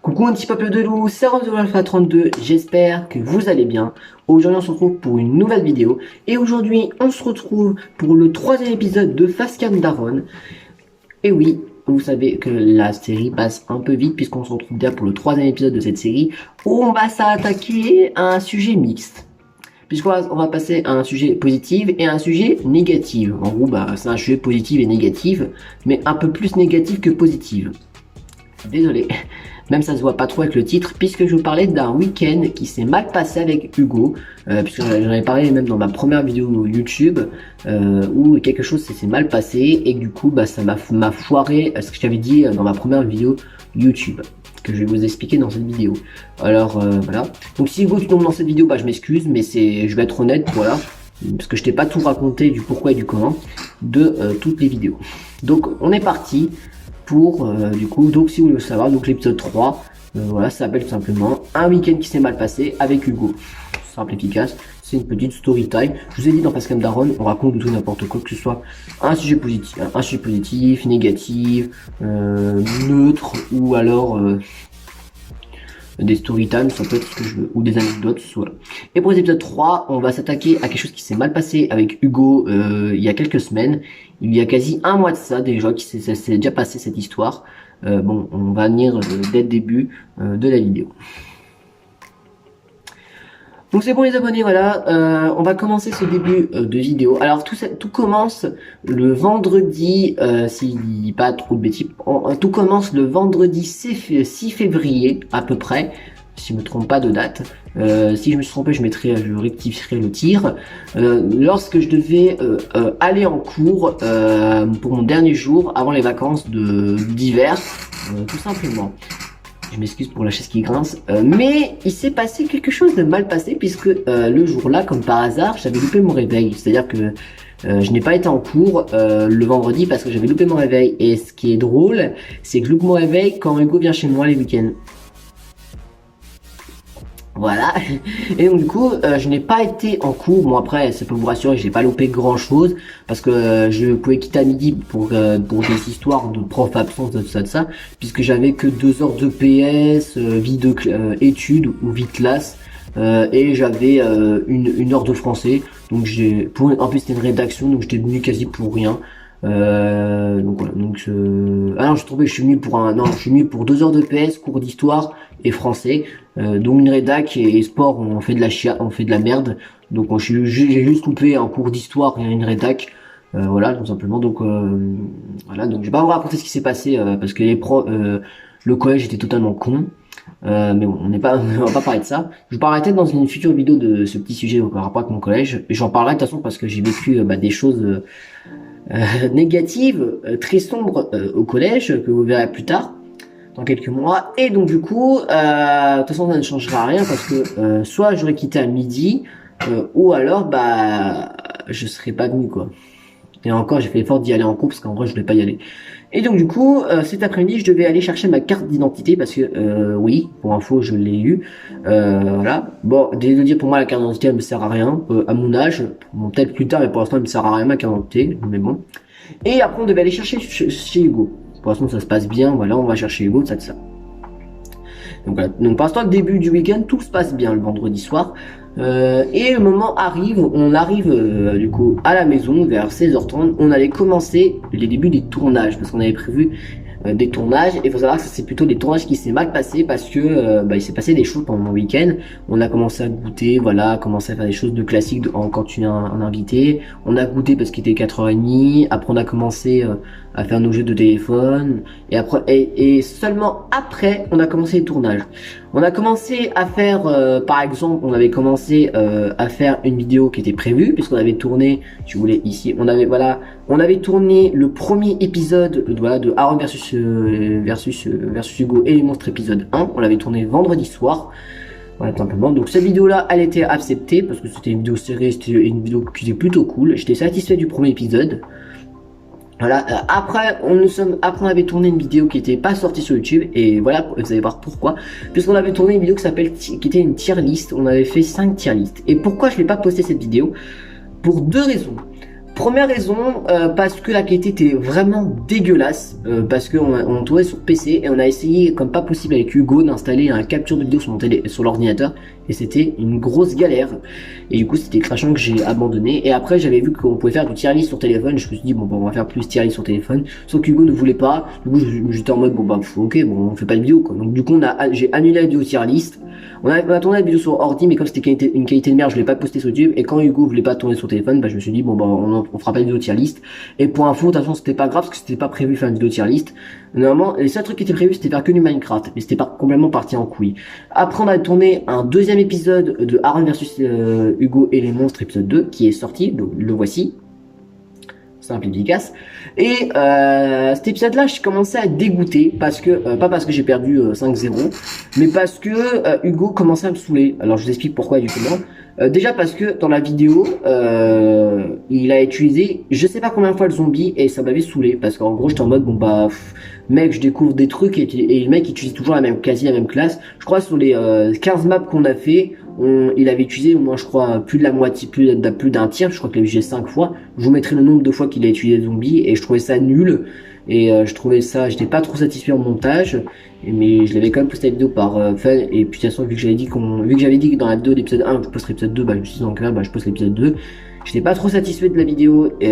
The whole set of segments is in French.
Coucou un petit peuple de loup, c'est Rose de Alpha 32, j'espère que vous allez bien. Aujourd'hui on se retrouve pour une nouvelle vidéo et aujourd'hui on se retrouve pour le troisième épisode de Fast Daron. Et oui, vous savez que la série passe un peu vite puisqu'on se retrouve déjà pour le troisième épisode de cette série où on va s'attaquer à un sujet mixte. Puisqu'on va passer à un sujet positif et à un sujet négatif. En gros, c'est un sujet positif et négatif, mais un peu plus négatif que positif. Désolé, même ça se voit pas trop avec le titre, puisque je vous parlais d'un week-end qui s'est mal passé avec Hugo, puisque j'en avais parlé même dans ma première vidéo YouTube, où quelque chose s'est mal passé, et du coup, ça m'a foiré ce que je t'avais dit dans ma première vidéo YouTube, que je vais vous expliquer dans cette vidéo. Alors, voilà. Donc si Hugo tu tombes dans cette vidéo, je m'excuse, mais je vais être honnête, voilà, parce que je t'ai pas tout raconté du pourquoi et du comment de toutes les vidéos. Donc, on est parti. Pour du coup, donc si vous voulez savoir, donc l'épisode 3, voilà, ça s'appelle tout simplement un week-end qui s'est mal passé avec Hugo. Simple, efficace, c'est une petite story time. Je vous ai dit dans Pascal Daron, on raconte de tout n'importe quoi, que ce soit un sujet positif, négatif, neutre, ou alors des story time, ça peut être ce que je veux, ou des anecdotes, voilà. Et pour l'épisode 3, on va s'attaquer à quelque chose qui s'est mal passé avec Hugo il y a quelques semaines. Il y a quasi un mois de ça déjà, ça s'est déjà passé cette histoire. Bon, on va venir dès le début de la vidéo. Donc c'est bon les abonnés, voilà, on va commencer ce début de vidéo. Alors tout commence le vendredi, si pas trop de bêtises, tout commence le vendredi 6 février à peu près, si je me trompe pas de date. Si je me suis trompé, je rectifierai le tir. Lorsque je devais aller en cours pour mon dernier jour avant les vacances d'hiver, tout simplement. Je m'excuse pour la chaise qui grince, mais il s'est passé quelque chose de mal passé puisque le jour-là, comme par hasard, j'avais loupé mon réveil. C'est-à-dire que je n'ai pas été en cours le vendredi parce que j'avais loupé mon réveil. Et ce qui est drôle, c'est que je loupe mon réveil quand Hugo vient chez moi les week-ends. Voilà, et donc du coup je n'ai pas été en cours. Bon après ça peut vous rassurer, j'ai pas loupé grand chose parce que je pouvais quitter à midi pour des histoires de prof absence de ça, puisque j'avais que 2 heures de PS, vie de études ou vie de classe, et j'avais une heure de français, donc en plus c'était une rédaction, donc j'étais venu quasi pour rien. Donc voilà, ah non, je suis venu pour 2 heures de PS, cours d'histoire et français, donc une rédac et sport, on fait de la merde, donc j'ai juste coupé un cours d'histoire et une rédac, voilà, tout simplement. Donc voilà, donc je vais pas vous raconter ce qui s'est passé parce que le collège était totalement con, mais bon, on va pas parler de ça. Je vous parlerai peut-être dans une future vidéo de ce petit sujet par rapport à mon collège, et j'en parlerai de toute façon parce que j'ai vécu des choses négative, très sombre au collège, que vous verrez plus tard, dans quelques mois. Et donc du coup, de toute façon ça ne changera rien parce que soit j'aurais quitté à midi, ou alors je serais pas venu quoi. Et encore j'ai fait l'effort d'y aller en cours parce qu'en vrai je voulais pas y aller. Et donc du coup cet après-midi je devais aller chercher ma carte d'identité parce que oui, pour info je l'ai eu, voilà. Bon, désolé de dire, pour moi la carte d'identité elle me sert à rien à mon âge, bon, peut-être plus tard, mais pour l'instant elle me sert à rien ma carte d'identité, mais bon. Et après on devait aller chercher chez Hugo. Pour l'instant ça se passe bien, voilà, on va chercher Hugo, ça. Donc voilà, donc pour l'instant le début du week-end tout se passe bien le vendredi soir. Et le moment arrive, on arrive du coup à la maison vers 16h30, on allait commencer les débuts des tournages parce qu'on avait prévu des tournages, et il faut savoir que c'est plutôt des tournages qui s'est mal passé parce que il s'est passé des choses pendant mon week-end. On a commencé à goûter, voilà, commencé à faire des choses de classiques quand tu es un invité. On a goûté parce qu'il était 4h30, après on a commencé à faire nos jeux de téléphone, et après et seulement après on a commencé les tournages. On a commencé à faire par exemple, on avait commencé à faire une vidéo qui était prévue puisqu'on avait tourné, si vous voulez ici, on avait tourné le premier épisode de Aaron versus Hugo et les monstres épisode 1. On l'avait tourné vendredi soir. Voilà, tout simplement. Donc cette vidéo là elle était acceptée parce que c'était une vidéo serrée, c'était une vidéo qui était plutôt cool. J'étais satisfait du premier épisode. Voilà, après on avait tourné une vidéo qui était pas sortie sur YouTube, et voilà, vous allez voir pourquoi. Puisqu'on avait tourné une vidéo qui était une tier list, on avait fait 5 tier list. Et pourquoi je n'ai pas posté cette vidéo? Pour 2 raisons. Première raison, parce que la qualité était vraiment dégueulasse, parce qu'on tournait sur PC et on a essayé comme pas possible avec Hugo d'installer un capture de vidéo sur l'ordinateur et c'était une grosse galère. Et du coup c'était crachant que j'ai abandonné. Et après j'avais vu qu'on pouvait faire du tier list sur téléphone, je me suis dit bon bah on va faire plus tier list sur téléphone, sauf qu'Hugo ne voulait pas. Du coup j'étais en mode bon bah ok, bon on fait pas de vidéo quoi. Donc du coup j'ai annulé la vidéo tier list. On a tourné la vidéo sur ordi, mais comme c'était une qualité de merde, je l'ai pas posté sur YouTube. Et quand Hugo voulait pas tourner sur téléphone, bah je me suis dit bon bah on fera pas de vidéo tier list. Et pour info, de toute façon c'était pas grave parce que c'était pas prévu faire une vidéo tier list. Normalement, les seuls trucs qui étaient prévus c'était faire que du Minecraft, mais c'était pas complètement parti en couille. Après on a tourné un deuxième épisode de Aaron versus Hugo et les monstres épisode 2 qui est sorti, donc le voici. Simple et efficace. Et cet épisode là je commençais à être dégoûté parce que pas parce que j'ai perdu 5-0 mais parce que Hugo commençait à me saouler. Alors je vous explique pourquoi du comment. Déjà parce que dans la vidéo il a utilisé je sais pas combien de fois le zombie et ça m'avait saoulé parce qu'en gros j'étais en mode bon bah mec je découvre des trucs et le mec utilise toujours quasi la même classe. Je crois sur les 15 maps qu'on a fait il avait utilisé au moins je crois plus de la moitié, plus d'un tiers, je crois qu'il a utilisé 5 fois. Je vous mettrai le nombre de fois qu'il a utilisé zombie et je trouvais ça nul et je trouvais ça, j'étais pas trop satisfait en montage mais je l'avais quand même posté la vidéo par fun et puis de toute façon vu que j'avais dit que dans la vidéo d'épisode 1 je posterai l'épisode 2, bah je me suis dit donc là bah je poste l'épisode 2. J'étais pas trop satisfait de la vidéo et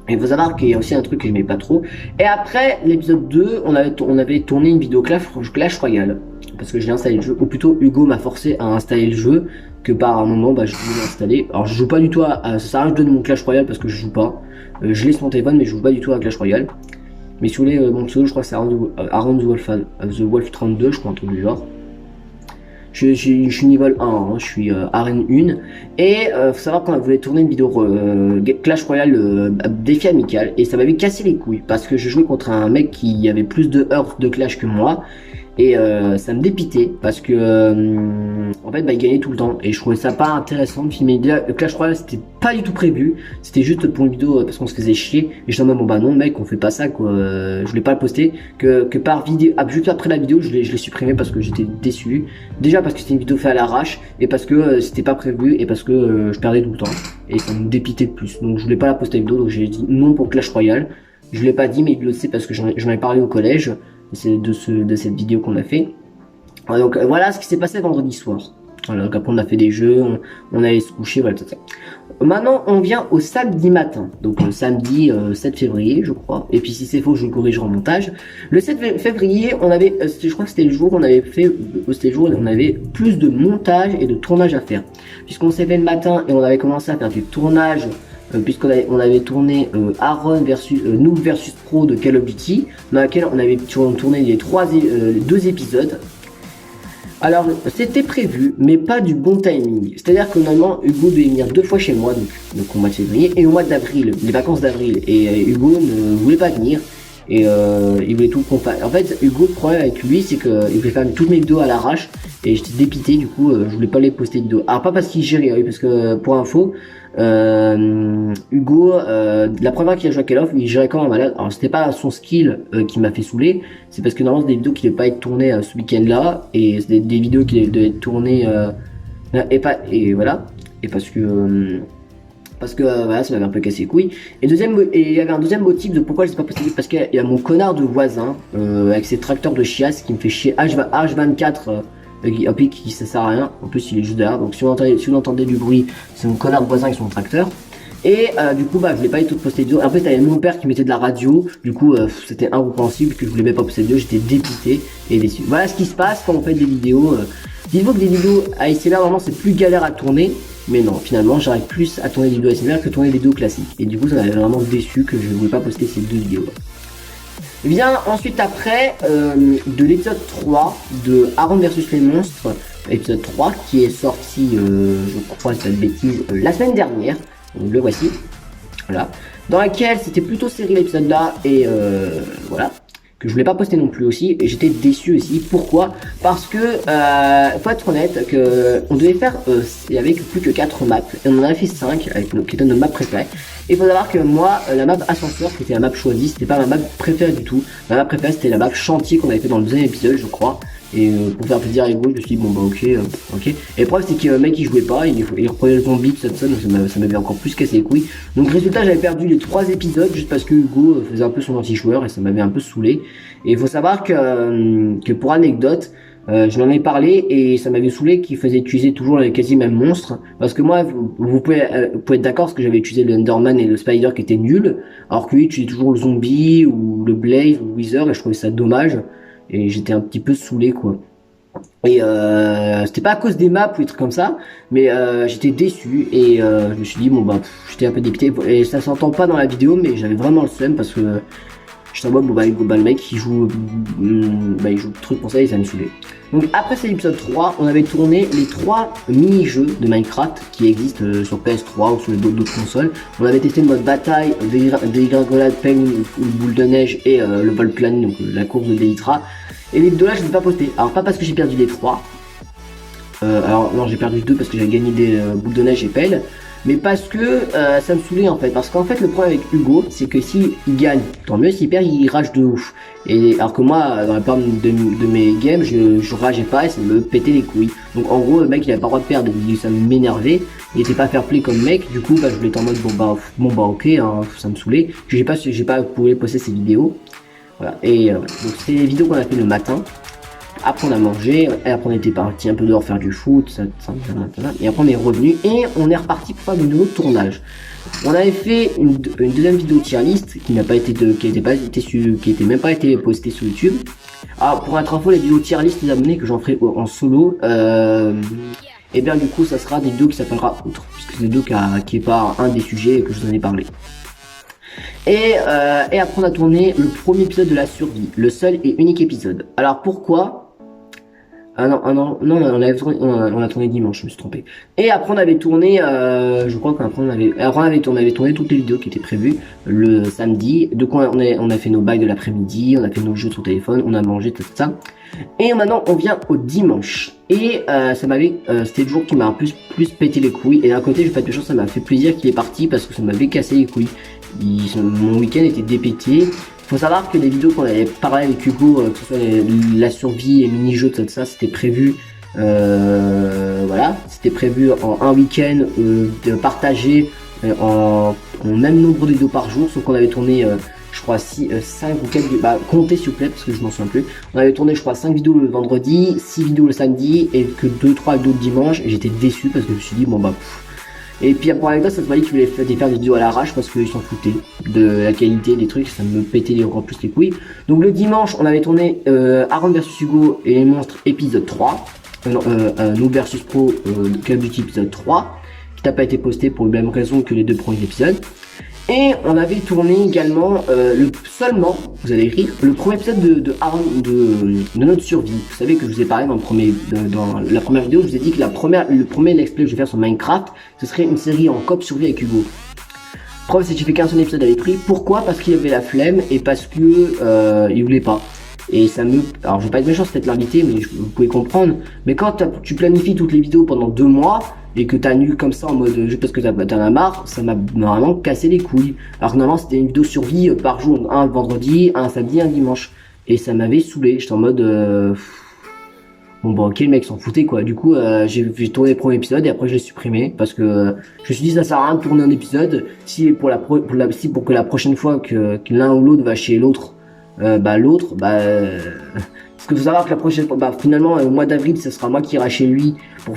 il faut savoir qu'il y a aussi un truc que j'aimais pas trop. Et après l'épisode 2, on avait tourné une vidéo Clash Royale. Parce que j'ai installé le jeu, ou plutôt Hugo m'a forcé à installer le jeu, que par un moment bah je voulais l'installer. Alors je joue pas du tout ça sert à rien que je donne mon Clash Royale parce que je joue pas. Je laisse mon téléphone mais je joue pas du tout à Clash Royale. Mais si vous voulez mon pseudo je crois que c'est Aaron the Wolf 32, je crois un truc du genre. Je suis niveau 1, hein, je suis arène 1 et faut savoir qu'on voulait tourner une vidéo Clash Royale défi amical et ça m'avait cassé les couilles parce que je jouais contre un mec qui avait plus de heures de Clash que moi et ça me dépitait parce que en fait bah il gagnait tout le temps et je trouvais ça pas intéressant de filmer. Clash Royale c'était pas du tout prévu, c'était juste pour une vidéo parce qu'on se faisait chier et je disais bon bah non mec on fait pas ça quoi, je voulais pas le poster que par vidéo, juste après la vidéo je l'ai supprimé parce que j'étais déçu, déjà parce que c'était une vidéo faite à l'arrache et parce que c'était pas prévu et parce que je perdais tout le temps et ça me dépitait de plus, donc je voulais pas la poster la vidéo, donc j'ai dit non pour Clash Royale. Je l'ai pas dit mais il le sait parce que j'en ai parlé au collège. C'est de cette vidéo qu'on a fait. Donc voilà ce qui s'est passé vendredi soir. Voilà, donc après on a fait des jeux, on allait se coucher, voilà tout ça. Maintenant on vient au samedi matin, donc samedi 7 février je crois, et puis si c'est faux je le corrigerai en montage. Le 7 février on avait, je crois que c'était le jour où on avait fait, c'était le jour où on avait plus de montage et de tournage à faire. Puisqu'on s'est fait le matin et on avait commencé à faire du tournage puisqu'on avait tourné Aaron versus Noob versus Pro de Call of Duty, dans laquelle on avait tourné les deux épisodes. Alors c'était prévu, mais pas du bon timing. C'est-à-dire que normalement Hugo devait venir 2 fois chez moi, donc au mois de février et au mois d'avril, les vacances d'avril. Et Hugo ne voulait pas venir. Et il voulait tout qu'on fasse. En fait, Hugo, le problème avec lui, c'est qu'il voulait faire toutes mes vidéos à l'arrache. Et j'étais dépité, du coup, je voulais pas les poster de vidéos. Alors, pas parce qu'il gérait, oui, parce que, pour info, Hugo, la première fois qu'il a joué à Call of, il gérait comme un malade. Alors, c'était pas son skill qui m'a fait saouler. C'est parce que normalement, c'est des vidéos qui devaient pas être tournées ce week-end-là. Et c'est des vidéos qui devaient être tournées, et voilà. Et parce que voilà, ça m'avait un peu cassé les couilles. Et il y avait un deuxième motif de pourquoi je sais pas posté, parce qu'il y a mon connard de voisin avec ses tracteurs de chiasse qui me fait chier H24 qui ça sert à rien. En plus il est juste derrière, donc si vous entendez du bruit, c'est mon connard de voisin avec son tracteur. Et du coup bah je voulais pas du tout poster de vidéo. Après t'avais mon père qui mettait de la radio, du coup c'était incompréhensible que je voulais même pas poster de vidéo, j'étais dépité et déçu. Voilà ce qui se passe quand on fait des vidéos. Dites-vous que des vidéos ASMR normalement c'est plus galère à tourner. Mais non, finalement, j'arrive plus à tourner des vidéos ASMR que tourner des vidéos classiques. Et du coup, ça m'avait vraiment déçu que je ne voulais pas poster ces deux vidéos. Vient ensuite après de l'épisode 3 de Aaron versus les monstres, épisode 3 qui est sorti, je crois, cette bêtise, la semaine dernière. Donc, le voici. Voilà. Dans laquelle c'était plutôt serré l'épisode là. Et voilà. Que je voulais pas poster non plus aussi, et j'étais déçu aussi. Pourquoi? Parce que faut être honnête que on devait faire il y avait plus que 4 maps et on en a fait 5 avec qui étaient nos maps préférées. Et il faut savoir que moi la map ascenseur qui était la map choisie, c'était pas ma map préférée du tout. Ma map préférée c'était la map chantier qu'on avait fait dans le deuxième épisode je crois, Et pour faire plaisir à Hugo, je me suis dit bon bah ok. Et le problème c'est que le mec il jouait pas, il reprenait le zombie, tout ça, donc ça m'avait encore plus cassé les couilles. Donc résultat j'avais perdu les 3 épisodes juste parce que Hugo faisait un peu son anti-joueur et ça m'avait un peu saoulé. Et il faut savoir que pour anecdote, je l'en ai parlé et ça m'avait saoulé qu'il faisait utiliser toujours les quasi mêmes monstres. Parce que moi, vous pouvez être d'accord parce que j'avais utilisé le Enderman et le Spider qui étaient nuls, alors que lui utilisait toujours le zombie ou le Blaze ou le Wither et je trouvais ça dommage. Et j'étais un petit peu saoulé quoi. Et c'était pas à cause des maps ou des trucs comme ça, mais j'étais déçu et je me suis dit bon bah j'étais un peu dépité et ça s'entend pas dans la vidéo mais j'avais vraiment le seum parce que j'étais en mode bon bah le mec il joue il joue le truc pour ça et ça me saoulait. Donc après cet épisode 3, on avait tourné les 3 mini-jeux de Minecraft qui existent sur PS3 ou sur d'autres consoles. On avait testé le mode bataille, dégringolade, penguin ou boule de neige et le vol plane, donc la course de Elytra. Et les deux là je ne les ai pas postés. Alors pas parce que j'ai perdu les 3. Alors non j'ai perdu 2 parce que j'avais gagné des boules de neige et pelle. Mais parce que ça me saoulait en fait. Parce qu'en fait le problème avec Hugo c'est que s'il gagne, tant mieux, s'il perd il rage de ouf. Et alors que moi dans la plupart de mes games je rageais pas et ça me pétait les couilles. Donc en gros le mec il avait pas le droit de perdre, ça m'énervait. Il était pas fair play comme mec, du coup bah, je voulais être en mode bon bah ok hein, ça me saoulait. J'ai pas pu poster ces vidéos. Voilà. Et donc c'est les vidéos qu'on a fait le matin. Après on a mangé, et après on était parti un peu dehors faire du foot, et après on est revenu et on est reparti pour faire de nouveaux tournages. On avait fait une deuxième vidéo tier list qui n'a pas été qui était même pas été postée sur YouTube. Alors pour être info, les vidéos tier list des abonnés que j'en ferai en solo, et bien du coup ça sera des vidéos qui s'appellera Outre, puisque c'est des vidéos qui est pas un des sujets que je vous en ai parlé. Et après on a tourné le premier épisode de la survie, le seul et unique épisode. Alors pourquoi? On a tourné dimanche, je me suis trompé. Et après on avait tourné, je crois qu'après on avait tourné toutes les vidéos qui étaient prévues le samedi. Donc on a fait nos bails de l'après-midi, on a fait nos jeux sur téléphone, on a mangé tout ça. Et maintenant on vient au dimanche. Et c'était le jour qui m'a un peu plus pété les couilles. Et d'un côté, j'ai pas de chance, ça m'a fait plaisir qu'il est parti parce que ça m'avait cassé les couilles. Mon week-end était dépété. Faut savoir que les vidéos qu'on avait parlé avec Hugo, que ce soit la survie, les mini-jeux, tout ça, c'était prévu, voilà, c'était prévu en un week-end, de partager en même nombre de vidéos par jour, sauf qu'on avait tourné, je crois, 5 ou 4 vidéos, bah, comptez s'il vous plaît, parce que je m'en souviens plus. On avait tourné, je crois, 5 vidéos le vendredi, 6 vidéos le samedi, et que 2-3 vidéos le dimanche, et j'étais déçu parce que je me suis dit, bon bah, et puis pour l'anecdote, ça se voyait qu'ils voulaient faire des vidéos à l'arrache parce qu'ils s'en foutaient de la qualité des trucs, ça me pétait encore plus les couilles. Donc le dimanche, on avait tourné Aaron vs Hugo et les monstres épisode 3, nous versus Pro Call of Duty épisode 3, qui n'a pas été posté pour la même raison que les 2 premiers épisodes. Et on avait tourné également vous allez rire, le premier épisode de notre survie. Vous savez que je vous ai parlé dans la première vidéo, je vous ai dit que le premier let's play que je vais faire sur Minecraft, ce serait une série en coop survie avec Hugo. Le problème c'est que j'ai fait qu'un seul épisode avec lui. Pourquoi? Parce qu'il avait la flemme et parce que il voulait pas. Et alors je vais pas être méchant, c'est peut-être l'invité, mais vous pouvez comprendre. Mais quand tu planifies toutes les vidéos pendant 2 mois, et que t'annules comme ça en mode juste parce que t'en as marre, ça m'a vraiment cassé les couilles. Alors que normalement c'était une vidéo survie par jour, un vendredi, un samedi, un dimanche. Et ça m'avait saoulé, j'étais en mode bon bah ok le mec s'en foutait quoi. Du coup j'ai tourné le premier épisode et après je l'ai supprimé parce que je me suis dit ça sert à rien de tourner un épisode si pour que la prochaine fois que l'un ou l'autre va chez l'autre, parce que faut savoir que la prochaine fois, finalement au mois d'avril, ce sera moi qui ira chez lui pour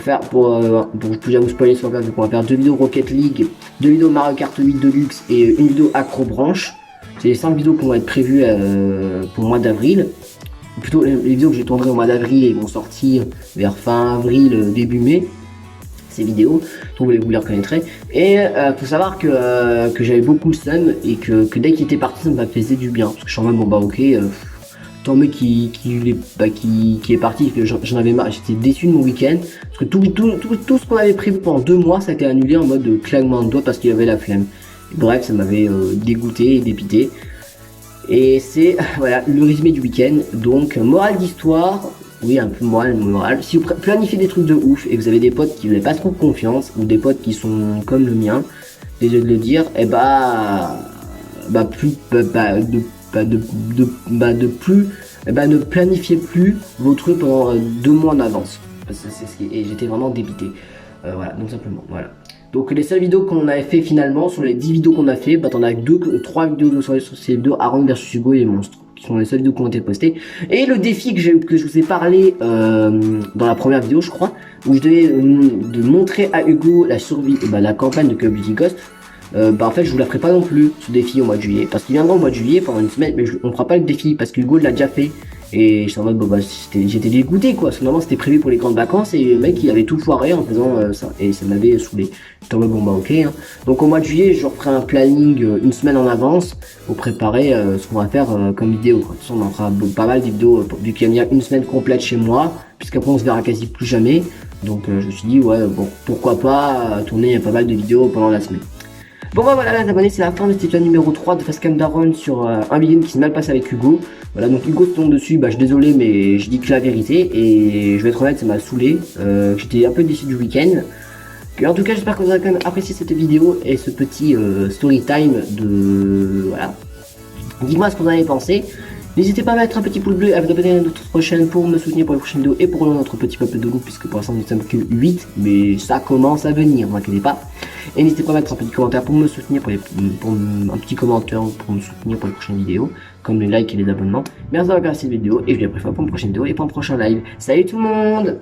déjà vous spoiler sur on va faire 2 vidéos Rocket League, 2 vidéos Mario Kart 8 Deluxe et une vidéo Acro Branche. C'est les 5 vidéos qui vont être prévues pour le mois d'avril. Plutôt les vidéos que j'ai tournerai au mois d'avril et vont sortir vers fin avril, début mai. Ces vidéos, donc vous les reconnaîtrez. Et faut savoir que j'avais beaucoup le seum et que dès qu'il était parti, ça me faisait du bien. Parce que je suis en mode bon bah ok. Tant mieux qui est parti, que j'en avais marre, j'étais déçu de mon week-end, parce que tout ce qu'on avait prévu pendant 2 mois, ça a été annulé en mode claquement de doigts parce qu'il avait la flemme. Et bref, ça m'avait dégoûté et dépité. Et c'est voilà le résumé du week-end. Donc morale d'histoire, oui un peu morale. Si vous planifiez des trucs de ouf et que vous avez des potes qui vous n'avez pas trop confiance, ou des potes qui sont comme le mien, désolé de le dire, et de plus, ne planifiez plus vos trucs pendant 2 mois en avance. Parce que et j'étais vraiment débité. Voilà, donc simplement, voilà. Donc les seules vidéos qu'on avait fait finalement, sur les 10 vidéos qu'on a fait, t'en as 3 vidéos sur ces vidéos, Aaron versus Hugo et les monstres, qui sont les seules vidéos qui ont été postées. Et le défi que je vous ai parlé dans la première vidéo, je crois, où je devais de montrer à Hugo la survie, la campagne de Call of Duty Ghost. En fait je vous la ferai pas non plus ce défi au mois de juillet, parce qu'il viendra au mois de juillet pendant une semaine, mais on fera pas le défi parce que Hugo l'a déjà fait. Et j'étais en mode j'étais dégoûté quoi, parce que normalement c'était prévu pour les grandes vacances et le mec il avait tout foiré en faisant ça, et ça m'avait saoulé. J'étais en mode ok hein. Donc au mois de juillet je referai un planning une semaine en avance pour préparer ce qu'on va faire comme vidéo quoi. De toute façon on en fera pas mal de vidéos vu qu'il y a une semaine complète chez moi, puisqu'après on se verra quasi plus jamais. Donc je me suis dit ouais bon pourquoi pas tourner pas mal de vidéos pendant la semaine. Bon bah voilà les abonnés, c'est la fin de cet épisode numéro 3 de Facecam d'Aaron sur un begin qui s'est mal passé avec Hugo. Voilà, donc Hugo se tombe dessus, je suis désolé mais je dis que la vérité et je vais être honnête, ça m'a saoulé. J'étais un peu déçu du week-end. En tout cas j'espère que vous avez quand même apprécié cette vidéo et ce petit story time de... Voilà. Dites-moi ce que vous en avez pensé. N'hésitez pas à mettre un petit pouce bleu et à vous abonner à notre chaîne pour me soutenir pour les prochaines vidéos et pour notre petit peuple de loup, puisque pour l'instant nous ne sommes que 8, mais ça commence à venir, ne vous inquiétez pas. Et n'hésitez pas à mettre un petit commentaire pour me soutenir, un petit commentaire pour me soutenir pour les prochaines vidéos, comme les likes et les abonnements. Merci d'avoir regardé cette vidéo et je vous dis à la prochaine fois pour une prochaine vidéo et pour un prochain live. Salut tout le monde!